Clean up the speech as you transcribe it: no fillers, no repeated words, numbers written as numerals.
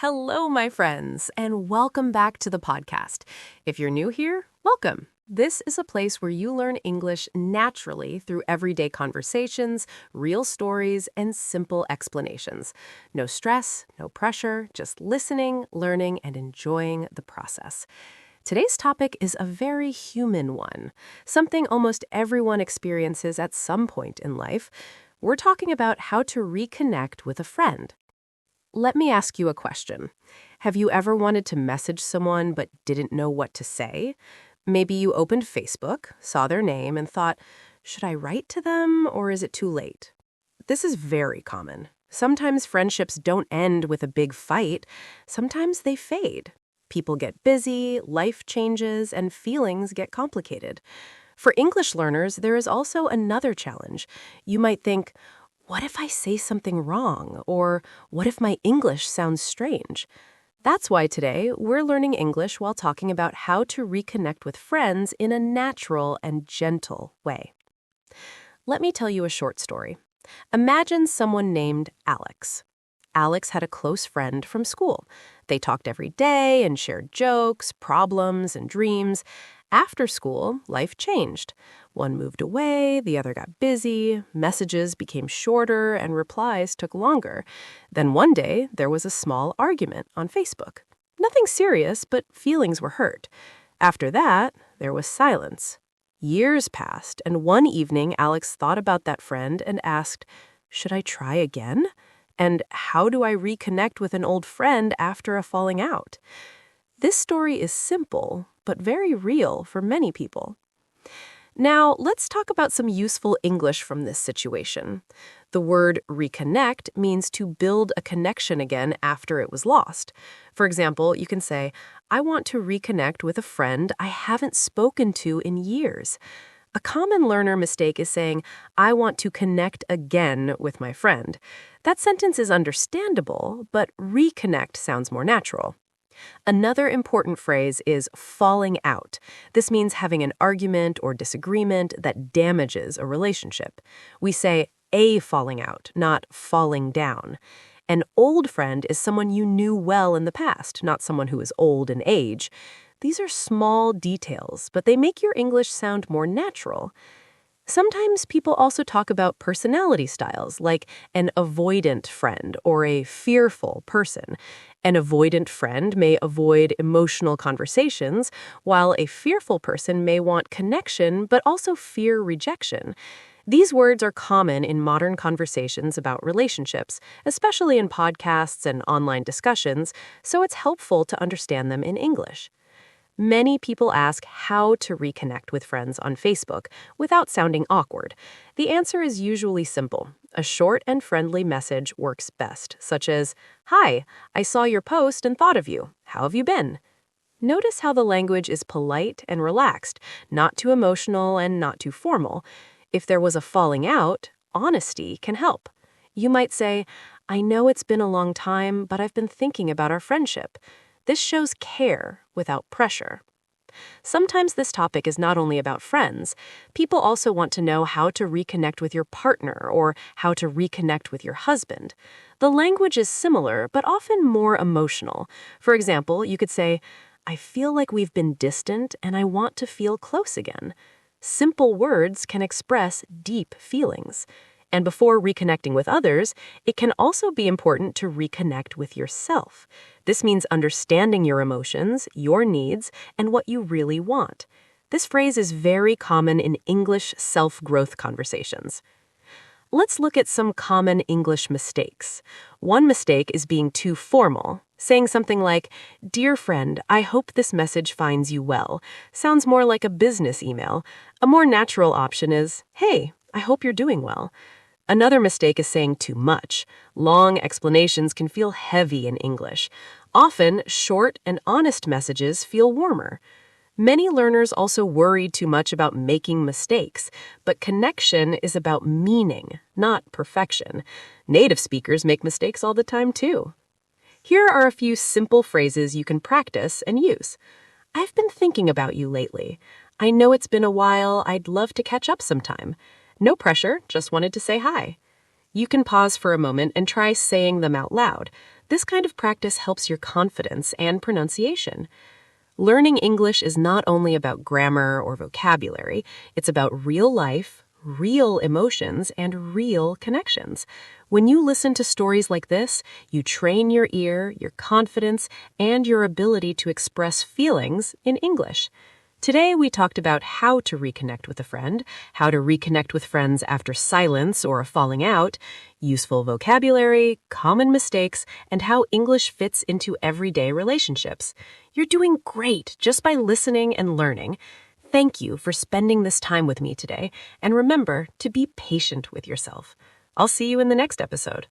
Hello, my friends, and welcome back to the podcast. If you're new here, welcome. This is a place where you learn English naturally through everyday conversations, real stories, and simple explanations. No stress, no pressure, just listening, learning, and enjoying the process. Today's topic is a very human one, something almost everyone experiences at some point in life. We're talking about how to reconnect with a friend. Let me ask you a question. Have you ever wanted to message someone but didn't know what to say? Maybe you opened Facebook, saw their name, and thought, should I write to them or is it too late? This is very common. Sometimes friendships don't end with a big fight. Sometimes they fade. People get busy, life changes, and feelings get complicated. For English learners, there is also another challenge. You might think, what if I say something wrong? Or what if my English sounds strange? That's why today we're learning English while talking about how to reconnect with friends in a natural and gentle way. Let me tell you a short story. Imagine someone named Alex. Alex had a close friend from school. They talked every day and shared jokes, problems, and dreams. After school, life changed. One moved away, the other got busy, messages became shorter, and replies took longer. Then one day, there was a small argument on Facebook. Nothing serious, but feelings were hurt. After that, there was silence. Years passed, and one evening, Alex thought about that friend and asked, should I try again? And how do I reconnect with an old friend after a falling out? This story is simple, but very real for many people. Now, let's talk about some useful English from this situation. The word reconnect means to build a connection again after it was lost. For example, you can say, I want to reconnect with a friend I haven't spoken to in years. A common learner mistake is saying, I want to connect again with my friend. That sentence is understandable, but reconnect sounds more natural. Another important phrase is falling out. This means having an argument or disagreement that damages a relationship. We say a falling out, not falling down. An old friend is someone you knew well in the past, not someone who is old in age. These are small details, but they make your English sound more natural. Sometimes people also talk about personality styles, like an avoidant friend or a fearful person. An avoidant friend may avoid emotional conversations, while a fearful person may want connection but also fear rejection. These words are common in modern conversations about relationships, especially in podcasts and online discussions, so it's helpful to understand them in English. Many people ask how to reconnect with friends on Facebook without sounding awkward. The answer is usually simple. A short and friendly message works best, such as, Hi, I saw your post and thought of you. How have you been? Notice how the language is polite and relaxed, not too emotional and not too formal. If there was a falling out, honesty can help. You might say, I know it's been a long time, but I've been thinking about our friendship. This shows care without pressure. Sometimes this topic is not only about friends. People also want to know how to reconnect with your partner or how to reconnect with your husband. The language is similar, but often more emotional. For example, you could say, I feel like we've been distant and I want to feel close again. Simple words can express deep feelings. And before reconnecting with others, it can also be important to reconnect with yourself. This means understanding your emotions, your needs, and what you really want. This phrase is very common in English self-growth conversations. Let's look at some common English mistakes. One mistake is being too formal. Saying something like, Dear friend, I hope this message finds you well, sounds more like a business email. A more natural option is, Hey, I hope you're doing well. Another mistake is saying too much. Long explanations can feel heavy in English. Often, short and honest messages feel warmer. Many learners also worry too much about making mistakes, but connection is about meaning, not perfection. Native speakers make mistakes all the time, too. Here are a few simple phrases you can practice and use. I've been thinking about you lately. I know it's been a while. I'd love to catch up sometime. No pressure, just wanted to say hi. You can pause for a moment and try saying them out loud. This kind of practice helps your confidence and pronunciation. Learning English is not only about grammar or vocabulary, it's about real life, real emotions, and real connections. When you listen to stories like this, you train your ear, your confidence, and your ability to express feelings in English. Today, we talked about how to reconnect with a friend, how to reconnect with friends after silence or a falling out, useful vocabulary, common mistakes, and how English fits into everyday relationships. You're doing great just by listening and learning. Thank you for spending this time with me today, and remember to be patient with yourself. I'll see you in the next episode.